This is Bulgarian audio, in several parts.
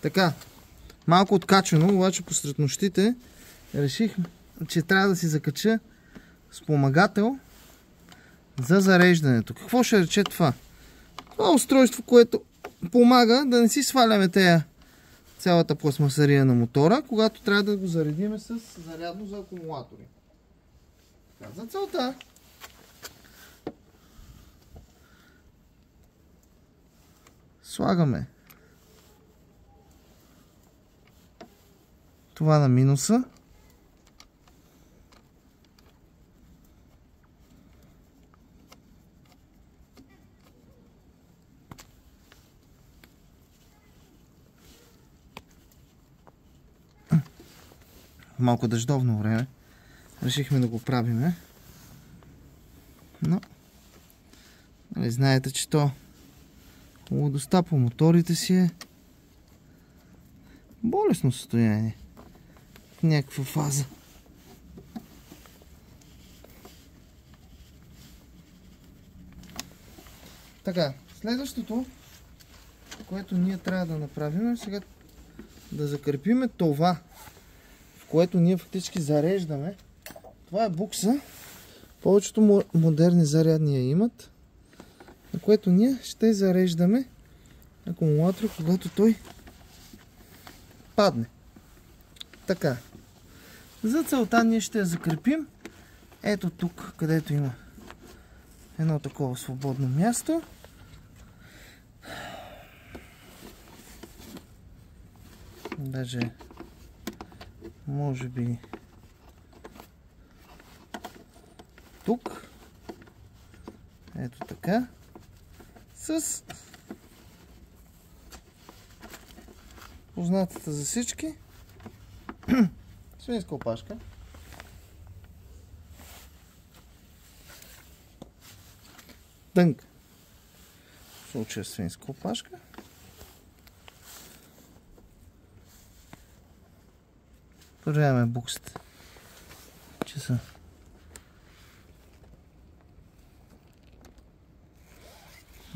Така, малко откачено, обаче посред нощите реших, че трябва да си закача спомагател за зареждането. Какво ще рече това? Това е устройство, което помага да не си сваляме цялата пластмасария на мотора, когато трябва да го заредиме с зарядно за акумулатори. За целта слагаме това на минуса. Малко дъждовно време. Решихме да го правиме. Но знаете, че то лудостта по моторите си е болесно състояние. В някаква фаза. Така, следващото, което ние трябва да направим, е сега да закрепиме това, в което ние фактически зареждаме. Това е букса. Повечето модерни зарядни я имат, на което ние ще зареждаме акумулатора, когато той падне. Така. За целта ние ще я закрепим ето тук, където има едно такова свободно място. Даже може би тук. Ето така. С познатата за всички свинска опашка. Дънка. В случая свинска опашка. Проверяваме буксите, че са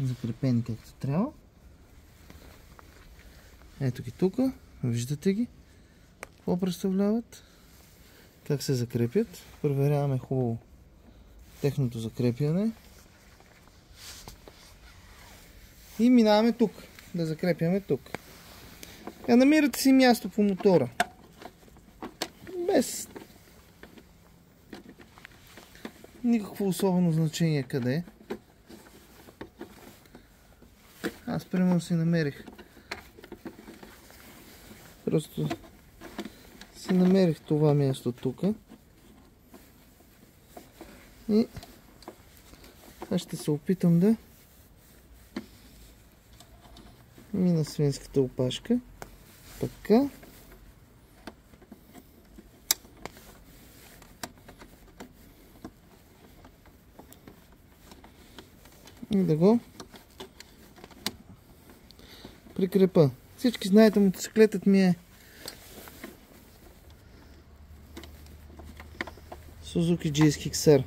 закрепени както трябва. Ето ги тук, виждате ги, какво представляват, как се закрепят. Проверяваме хубаво техното закрепяне и минаваме тук, да закрепяме тук. Намирате си място по мотора, без никакво особено значение къде е. Аз примерно си намерих. Просто си намерих това място тук. И сега ще се опитам да мина свинската опашка. Така. И да го прикрепа. Всички знаете, мотоциклетът ми е Suzuki GSX-R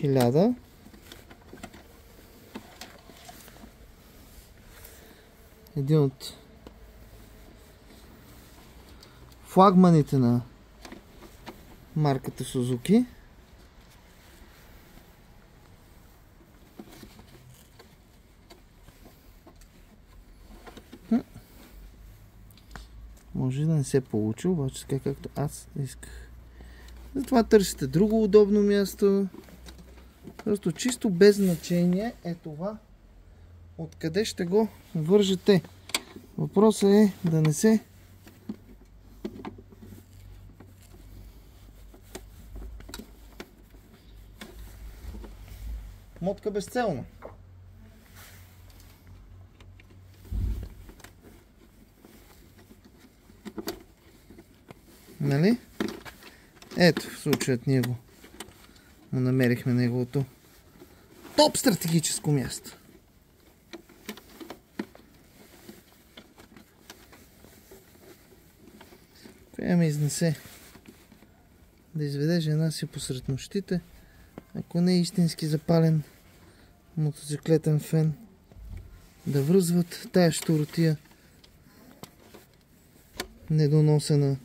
1000. Един от флагманите на марката Suzuki. Може да не се получи, обаче така както аз исках. Затова търсите друго удобно място. Просто чисто без значение е това откъде ще го вържете. Въпросът е да не се мотка безцелно. Нали? Ето, в случаят ние му намерихме неговото топ стратегическо място. Коя ме изнесе да изведе жена си посред нощите, ако не е истински запален мотоциклетен фен, да връзват тая щуротия недоносена.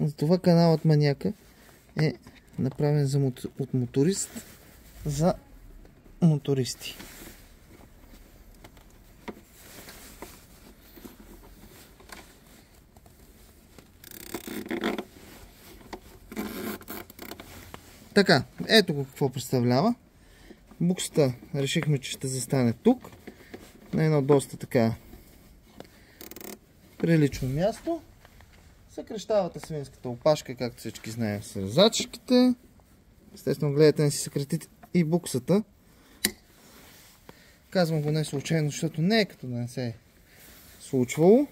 Затова каналът Маняка е направен от моторист за мотористи. Така, ето го какво представлява. Буксата решихме, че ще застане тук, на едно доста така прилично място. Съкръщавате свинската опашка, както всички знаем, с ръзачките. Естествено, гледайте да си съкратите и буксата. Казвам го не случайно, защото не е като да не се е случвало.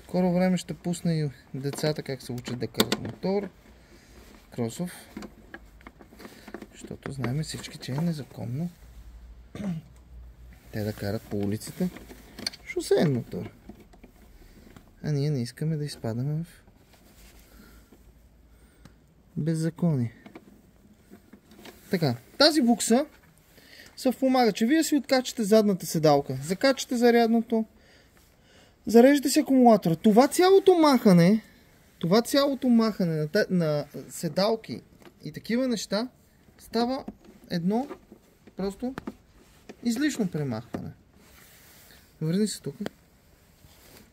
Скоро време ще пусна и децата как се учат да карат мотор, кросов, защото знаем всички, че е незаконно те да карат по улиците шосеен мотор. А ние не искаме да изпадаме в беззаконие. Така, тази букса се помага, че вие си откачате задната седалка, закачате зарядното, зареждате си акумулатора. Това цялото махане на седалки и такива неща става едно просто излишно премахване. Върни се тук.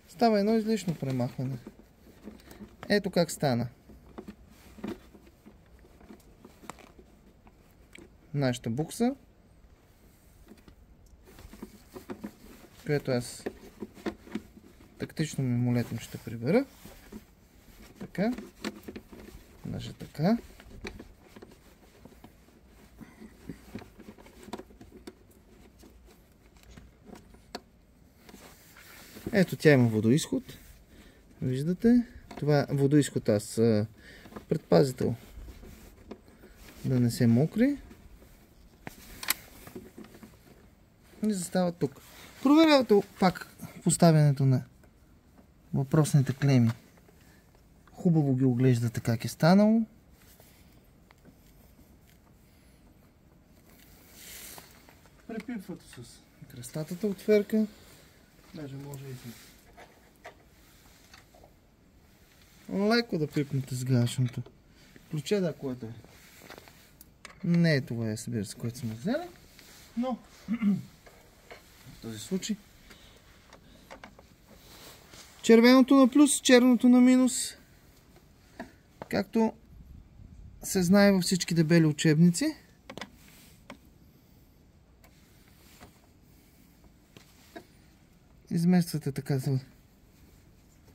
Става едно излишно премахване. Ето как стана. Нашата букса, която аз тактично мимолетно ще прибера. Така. Даже така. Ето, тя има водоизход. Виждате? Това водоизход аз предпазител да не се мокри. И застава тук. Проверявате пак поставянето на въпросните клеми. Хубаво ги оглеждате как е станало. Препипвате с кръстатата отверка. Даже може и с леко да пипнете с гашното. Ключе да, което е. Не е това, събира се, което сме взели. Но в този случай червеното на плюс, черното на минус. Както се знае във всички дебели учебници. Измествате така за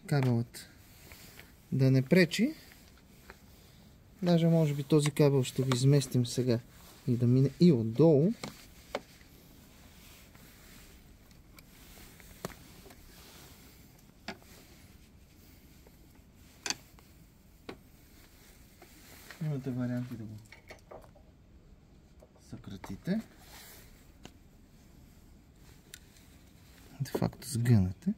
кабелът да не пречи. Даже може би този кабел ще го изместим сега и да мине и отдолу. Имате варианти да го съкратите. Де факто сгънете.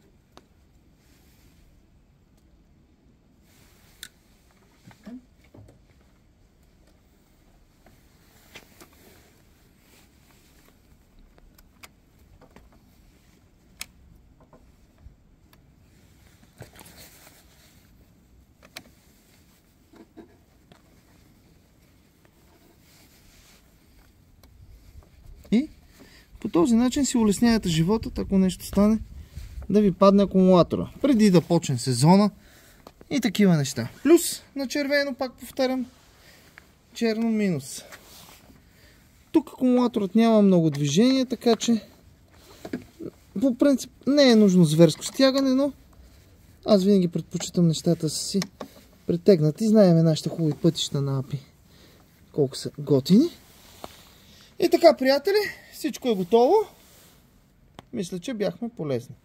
И по този начин си улеснявате живота, ако нещо стане, да ви падне акумулатора, преди да почне сезона и такива неща. Плюс на червено, пак повтарям, черно минус. Тук акумулаторът няма много движение, така че по принцип не е нужно зверско стягане, но аз винаги предпочитам нещата си претегнати. Знаеме нашите хубави пътища на АПИ колко са готини. И така, приятели, всичко е готово. Мисля, че бяхме полезни.